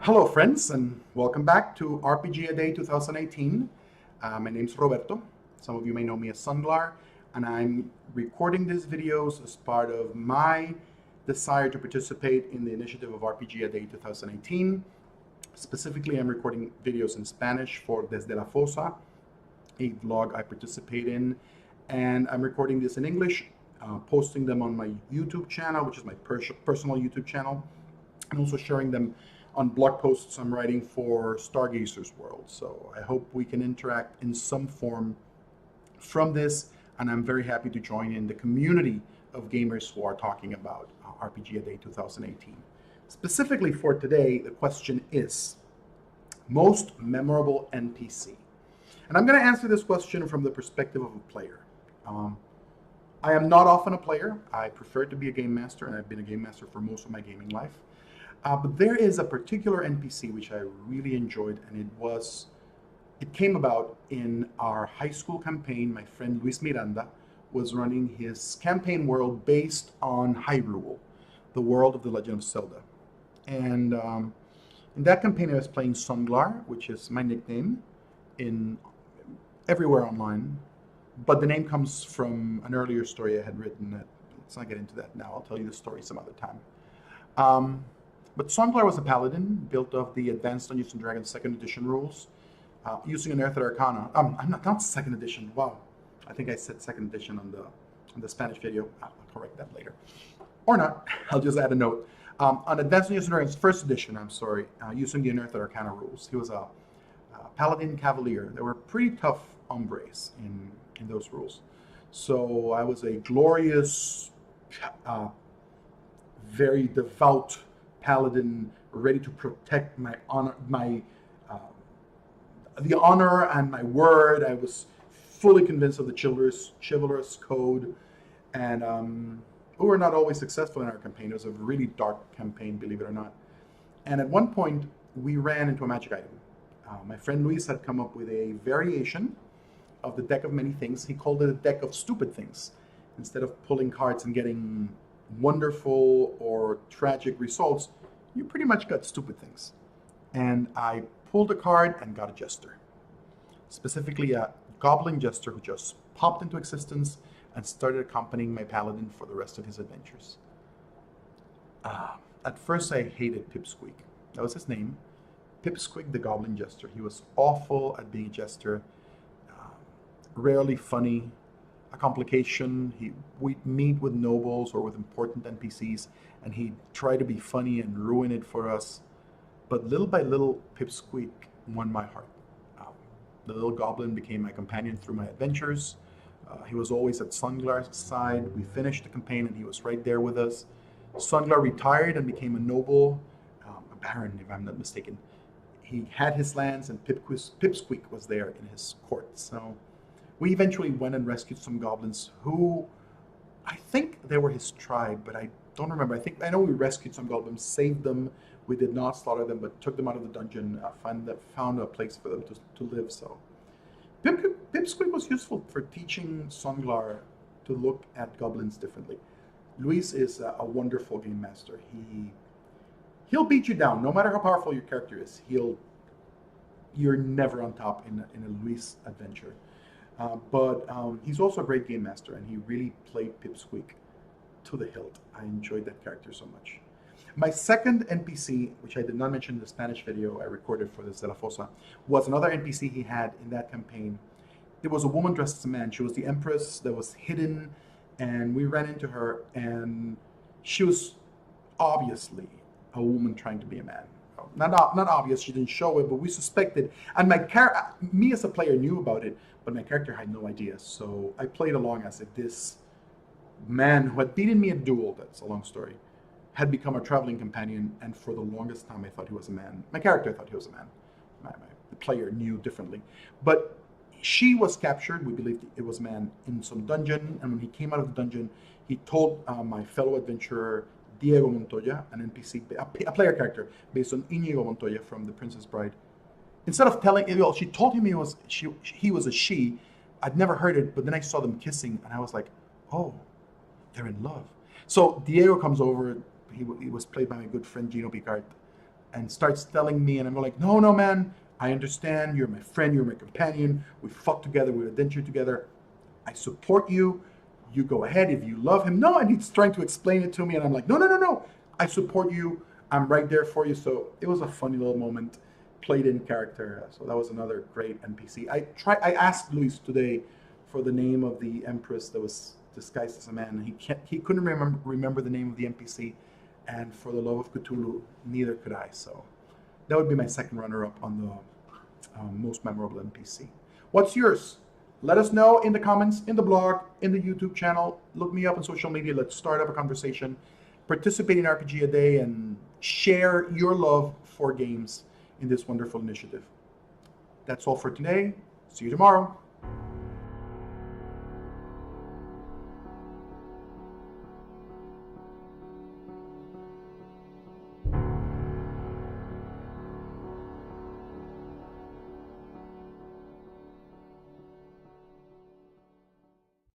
Hello friends and welcome back to RPG A Day 2018. My name's Roberto. Some of you may know me as Sunglar, and I'm recording these videos as part of my desire to participate in the initiative of RPG A Day 2018. Specifically, I'm recording videos in Spanish for Desde la Fosa, a vlog I participate in, and I'm recording this in English, posting them on my YouTube channel, which is my personal YouTube channel, and also sharing them on blog posts I'm writing for Stargazer's World. So I hope we can interact in some form from this, and I'm very happy to join in the community of gamers who are talking about RPG A Day 2018. Specifically for today, the question is, most memorable NPC? And I'm going to answer this question from the perspective of a player. I am not often a player. I prefer to be a game master, and I've been a game master for most of my gaming life. But there is a particular NPC which I really enjoyed, and it came about in our high school campaign. My friend Luis Miranda was running his campaign world based on Hyrule, the world of The Legend of Zelda. And in that campaign I was playing Sunglar, which is my nickname in everywhere online, but the name comes from an earlier story I had written. Let's not get into that now. I'll tell you the story some other time. But Sunglar was a paladin built of the Advanced Dungeons & Dragons 2nd edition rules, using an Earth Arcana. I'm not 2nd edition. Wow, I think I said 2nd edition on the Spanish video. I'll correct that later, or not. I'll just add a note. On Advanced Dungeons & Dragons 1st edition, using the Unearthed Arcana rules. He was a paladin cavalier. They were pretty tough hombres in those rules. So I was a glorious, very devout paladin, ready to protect my honor, the honor and my word. I was fully convinced of the chivalrous code, and we were not always successful in our campaign. It was a really dark campaign, believe it or not. And at one point, we ran into a magic item. My friend Luis had come up with a variation of the deck of many things. He called it a deck of stupid things. Instead of pulling cards and getting wonderful or tragic results, you pretty much got stupid things. And I pulled a card and got a jester. Specifically a goblin jester who just popped into existence and started accompanying my paladin for the rest of his adventures. At first I hated Pipsqueak. That was his name. Pipsqueak the goblin jester. He was awful at being a jester. Rarely funny. A complication. We'd meet with nobles or with important NPCs, and he'd try to be funny and ruin it for us. But little by little, Pipsqueak won my heart. The little goblin became my companion through my adventures. He was always at Sunglar's side. We finished the campaign, and he was right there with us. Sunglar retired and became a noble, a baron, if I'm not mistaken. He had his lands, and Pipsqueak was there in his court. So we eventually went and rescued some goblins who, I think they were his tribe, but I don't remember. I know we rescued some goblins, saved them. We did not slaughter them, but took them out of the dungeon, found a place for them to live. So Pipsqueak was useful for teaching Sunglar to look at goblins differently. Luis is a wonderful game master. He'll beat you down, no matter how powerful your character is. You're never on top in a Luis adventure. But he's also a great game master, and he really played Pipsqueak to the hilt. I enjoyed that character so much. My second NPC, which I did not mention in the Spanish video I recorded for the De La Fosa, was another NPC he had in that campaign. It was a woman dressed as a man. She was the Empress that was hidden, and we ran into her, and she was obviously a woman trying to be a man. Not obvious, she didn't show it, but we suspected. And me as a player knew about it, but my character had no idea. So I played along as if this man who had beaten me at duel, that's a long story, had become a traveling companion, and for the longest time I thought he was a man. My character thought he was a man. The player knew differently. But she was captured, we believed it was a man, in some dungeon, and when he came out of the dungeon, he told my fellow adventurer, Diego Montoya, an NPC, a player character based on Inigo Montoya from The Princess Bride. Instead of telling, well, she told him he was a she. I'd never heard it, but then I saw them kissing, and I was like, oh, they're in love. So Diego comes over. He was played by my good friend Gino Picard, and starts telling me, and I'm like, no, no, man, I understand. You're my friend. You're my companion. We fought together. We adventured together. I support you. You go ahead if you love him. No, and he's trying to explain it to me, and I'm like, no, no, no, no. I support you. I'm right there for you. So it was a funny little moment, played in character. So that was another great NPC. I asked Luis today for the name of the Empress that was disguised as a man. He couldn't remember the name of the NPC, and for the love of Cthulhu, neither could I. So that would be my second runner-up on the most memorable NPC. What's yours? Let us know in the comments, in the blog, in the YouTube channel. Look me up on social media. Let's start up a conversation. Participate in RPG a Day and share your love for games in this wonderful initiative. That's all for today. See you tomorrow.